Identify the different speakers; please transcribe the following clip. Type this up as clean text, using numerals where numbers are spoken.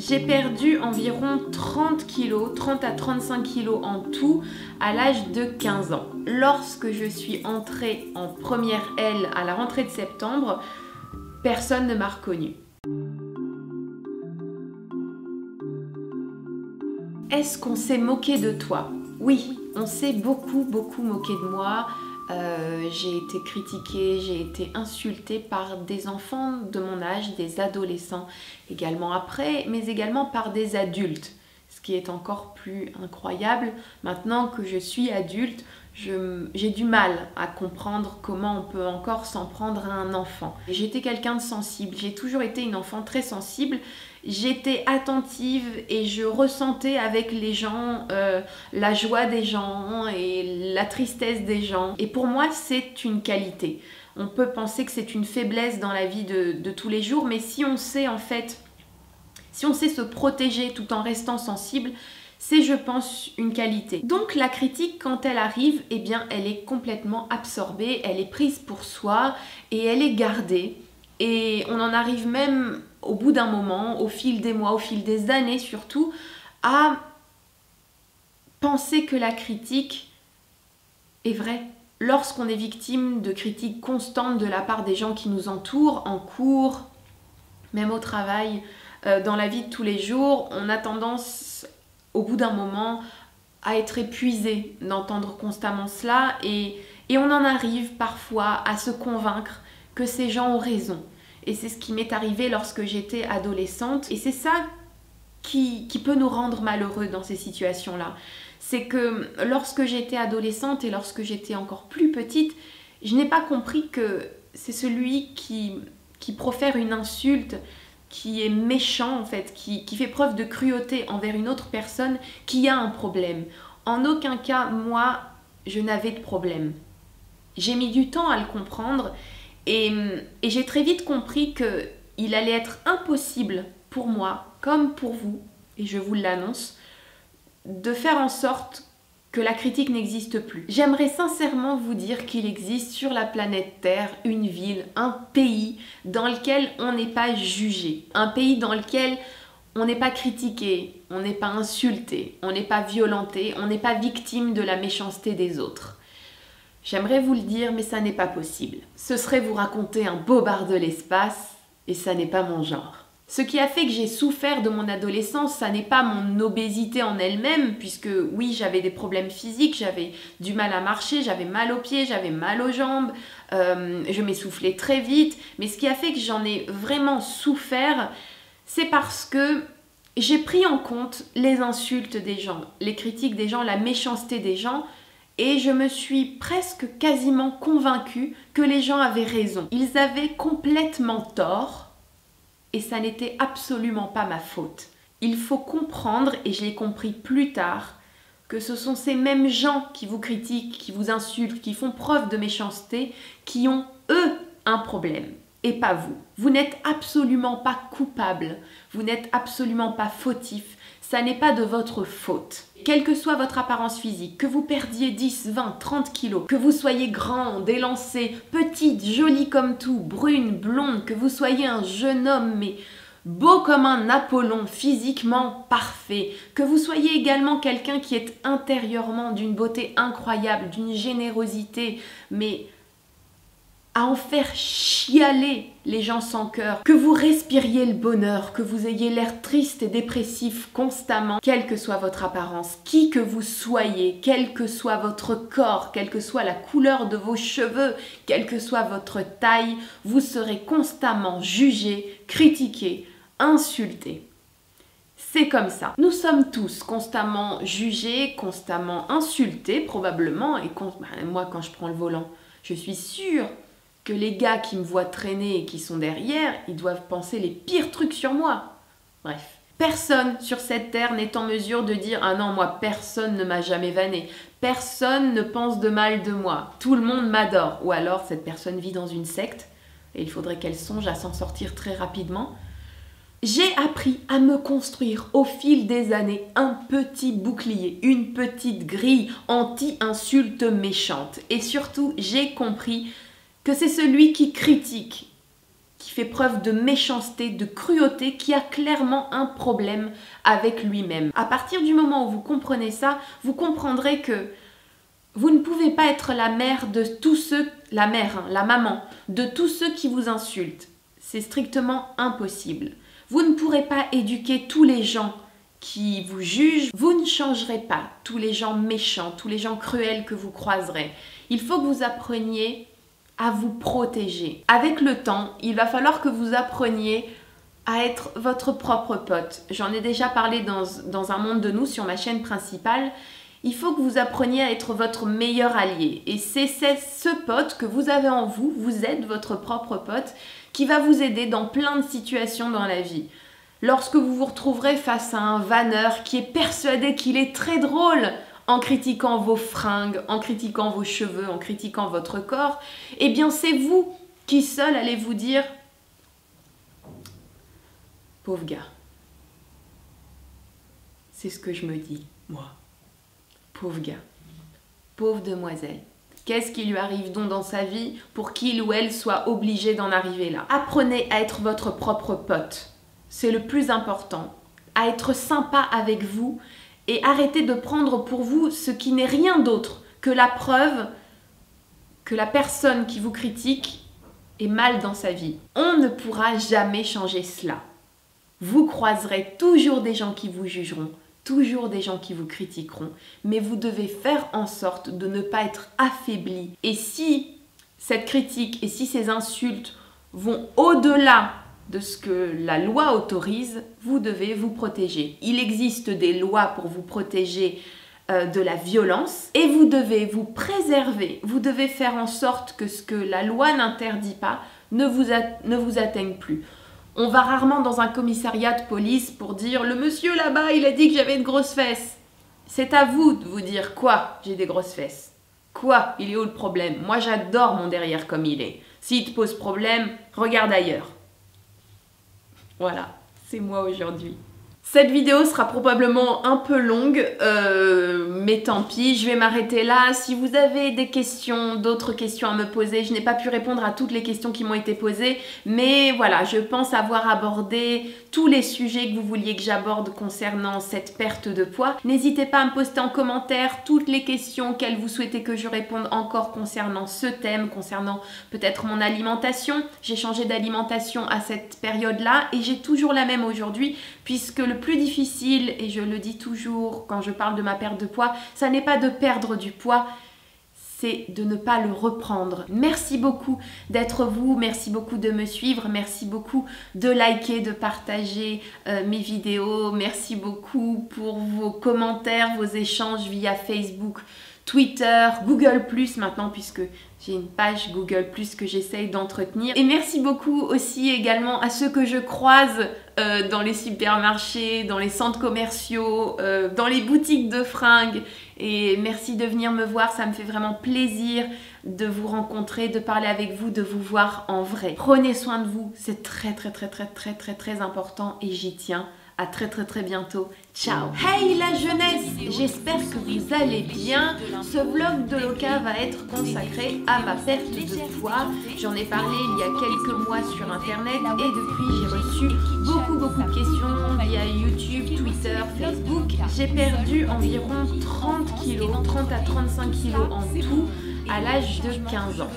Speaker 1: J'ai perdu environ 30 kilos, 30 à 35 kilos en tout à l'âge de 15 ans. Lorsque je suis entrée en première L à la rentrée de septembre, personne ne m'a reconnue. Est-ce qu'on s'est moqué de toi? Oui, on s'est beaucoup moqué de moi. J'ai été critiquée, j'ai été insultée par des enfants de mon âge, des adolescents également après, mais également par des adultes. Ce qui est encore plus incroyable, maintenant que je suis adulte, j'ai du mal à comprendre comment on peut encore s'en prendre à un enfant. J'étais quelqu'un de sensible, j'ai toujours été une enfant très sensible. J'étais attentive et je ressentais avec les gens la joie des gens et la tristesse des gens. Et pour moi, c'est une qualité. On peut penser que c'est une faiblesse dans la vie de tous les jours, mais si on sait en fait, si on sait se protéger tout en restant sensible, c'est, je pense, une qualité. Donc la critique, quand elle arrive, eh bien, elle est complètement absorbée, elle est prise pour soi et elle est gardée. Et on en arrive même au bout d'un moment, au fil des mois, au fil des années surtout, à penser que la critique est vraie. Lorsqu'on est victime de critiques constantes de la part des gens qui nous entourent, en cours, même au travail, dans la vie de tous les jours, on a tendance, au bout d'un moment, à être épuisé d'entendre constamment cela et on en arrive parfois à se convaincre que ces gens ont raison. Et c'est ce qui m'est arrivé lorsque j'étais adolescente. Et c'est ça qui peut nous rendre malheureux dans ces situations-là. C'est que lorsque j'étais adolescente et lorsque j'étais encore plus petite, je n'ai pas compris que c'est celui qui profère une insulte, qui est méchant en fait, qui fait preuve de cruauté envers une autre personne, qui a un problème. En aucun cas, moi, je n'avais de problème. J'ai mis du temps à le comprendre. Et j'ai très vite compris qu'il allait être impossible pour moi, comme pour vous, et je vous l'annonce, de faire en sorte que la critique n'existe plus. J'aimerais sincèrement vous dire qu'il existe sur la planète Terre une ville, un pays dans lequel on n'est pas jugé, un pays dans lequel on n'est pas critiqué, on n'est pas insulté, on n'est pas violenté, on n'est pas victime de la méchanceté des autres. J'aimerais vous le dire, mais ça n'est pas possible. Ce serait vous raconter un bobard de l'espace, et ça n'est pas mon genre. Ce qui a fait que j'ai souffert de mon adolescence, ça n'est pas mon obésité en elle-même, puisque oui, j'avais des problèmes physiques, j'avais du mal à marcher, j'avais mal aux pieds, j'avais mal aux jambes, je m'essoufflais très vite, mais ce qui a fait que j'en ai vraiment souffert, c'est parce que j'ai pris en compte les insultes des gens, les critiques des gens, la méchanceté des gens, et je me suis presque quasiment convaincue que les gens avaient raison. Ils avaient complètement tort et ça n'était absolument pas ma faute. Il faut comprendre, et je l'ai compris plus tard, que ce sont ces mêmes gens qui vous critiquent, qui vous insultent, qui font preuve de méchanceté, qui ont eux un problème et pas vous. Vous n'êtes absolument pas coupable, vous n'êtes absolument pas fautif. Ça n'est pas de votre faute. Quelle que soit votre apparence physique, que vous perdiez 10, 20, 30 kilos, que vous soyez grande, élancée, petite, jolie comme tout, brune, blonde, que vous soyez un jeune homme mais beau comme un Apollon, physiquement parfait, que vous soyez également quelqu'un qui est intérieurement d'une beauté incroyable, d'une générosité, mais à en faire chialer les gens sans cœur, que vous respiriez le bonheur, que vous ayez l'air triste et dépressif constamment, quelle que soit votre apparence, qui que vous soyez, quel que soit votre corps, quelle que soit la couleur de vos cheveux, quelle que soit votre taille, vous serez constamment jugé, critiqué, insulté. C'est comme ça. Nous sommes tous constamment jugés, constamment insultés probablement, et moi quand je prends le volant, je suis sûre que les gars qui me voient traîner et qui sont derrière, ils doivent penser les pires trucs sur moi. Bref. Personne sur cette terre n'est en mesure de dire « Ah non, moi, personne ne m'a jamais vanné. Personne ne pense de mal de moi. Tout le monde m'adore. » Ou alors, cette personne vit dans une secte et il faudrait qu'elle songe à s'en sortir très rapidement. J'ai appris à me construire au fil des années un petit bouclier, une petite grille anti-insultes méchantes. Et surtout, j'ai compris que c'est celui qui critique qui fait preuve de méchanceté, de cruauté, qui a clairement un problème avec lui-même. À partir du moment où vous comprenez ça, vous comprendrez que vous ne pouvez pas être la mère de tous ceux, la maman, de tous ceux qui vous insultent. C'est strictement impossible. Vous ne pourrez pas éduquer tous les gens qui vous jugent. Vous ne changerez pas tous les gens méchants, tous les gens cruels que vous croiserez. Il faut que vous appreniez à vous protéger. Avec le temps, il va falloir que vous appreniez à être votre propre pote. J'en ai déjà parlé dans Un monde de nous sur ma chaîne principale. Il faut que vous appreniez à être votre meilleur allié. Et c'est ce pote que vous avez en vous, vous êtes votre propre pote, qui va vous aider dans plein de situations dans la vie. Lorsque vous vous retrouverez face à un vanneur qui est persuadé qu'il est très drôle en critiquant vos fringues, en critiquant vos cheveux, en critiquant votre corps, eh bien c'est vous qui seul allez vous dire « Pauvre gars ». C'est ce que je me dis, moi. Pauvre gars, pauvre demoiselle. Qu'est-ce qui lui arrive donc dans sa vie pour qu'il ou elle soit obligé d'en arriver là? Apprenez à être votre propre pote. C'est le plus important. À être sympa avec vous et arrêtez de prendre pour vous ce qui n'est rien d'autre que la preuve que la personne qui vous critique est mal dans sa vie. On ne pourra jamais changer cela. Vous croiserez toujours des gens qui vous jugeront, toujours des gens qui vous critiqueront, mais vous devez faire en sorte de ne pas être affaibli. Et si cette critique et si ces insultes vont au-delà de ce que la loi autorise, vous devez vous protéger. Il existe des lois pour vous protéger de la violence et vous devez vous préserver. Vous devez faire en sorte que ce que la loi n'interdit pas ne vous atteigne plus. On va rarement dans un commissariat de police pour dire « Le monsieur là-bas, il a dit que j'avais de grosses fesses ». C'est à vous de vous dire « Quoi, j'ai des grosses fesses ?» Quoi, il est où le problème? Moi, j'adore mon derrière comme il est. S'il te pose problème, regarde ailleurs. Voilà, c'est moi aujourd'hui. Cette vidéo sera probablement un peu longue, mais tant pis, je vais m'arrêter là. Si vous avez des questions, d'autres questions à me poser, je n'ai pas pu répondre à toutes les questions qui m'ont été posées, mais voilà, je pense avoir abordé tous les sujets que vous vouliez que j'aborde concernant cette perte de poids. N'hésitez pas à me poster en commentaire toutes les questions auxquelles vous souhaitez que je réponde encore concernant ce thème, concernant peut-être mon alimentation. J'ai changé d'alimentation à cette période-là et j'ai toujours la même aujourd'hui, puisque le plus difficile, et je le dis toujours quand je parle de ma perte de poids, ça n'est pas de perdre du poids, c'est de ne pas le reprendre. Merci beaucoup d'être vous, merci beaucoup de me suivre, merci beaucoup de liker, de partager mes vidéos, merci beaucoup pour vos commentaires, vos échanges via Facebook, Twitter, Google+, maintenant puisque j'ai une page Google+, que j'essaye d'entretenir. Et merci beaucoup aussi également à ceux que je croise dans les supermarchés, dans les centres commerciaux, dans les boutiques de fringues. Et merci de venir me voir, ça me fait vraiment plaisir de vous rencontrer, de parler avec vous, de vous voir en vrai. Prenez soin de vous, c'est très important et j'y tiens. À très bientôt. Ciao. Hey la jeunesse, j'espère que vous allez bien. Ce vlog de Loca va être consacré à ma perte de poids. J'en ai parlé il y a quelques mois sur internet et depuis j'ai reçu beaucoup de questions via YouTube, Twitter, Facebook. J'ai perdu environ 30 kilos, 30 à 35 kilos en tout à l'âge de 15 ans.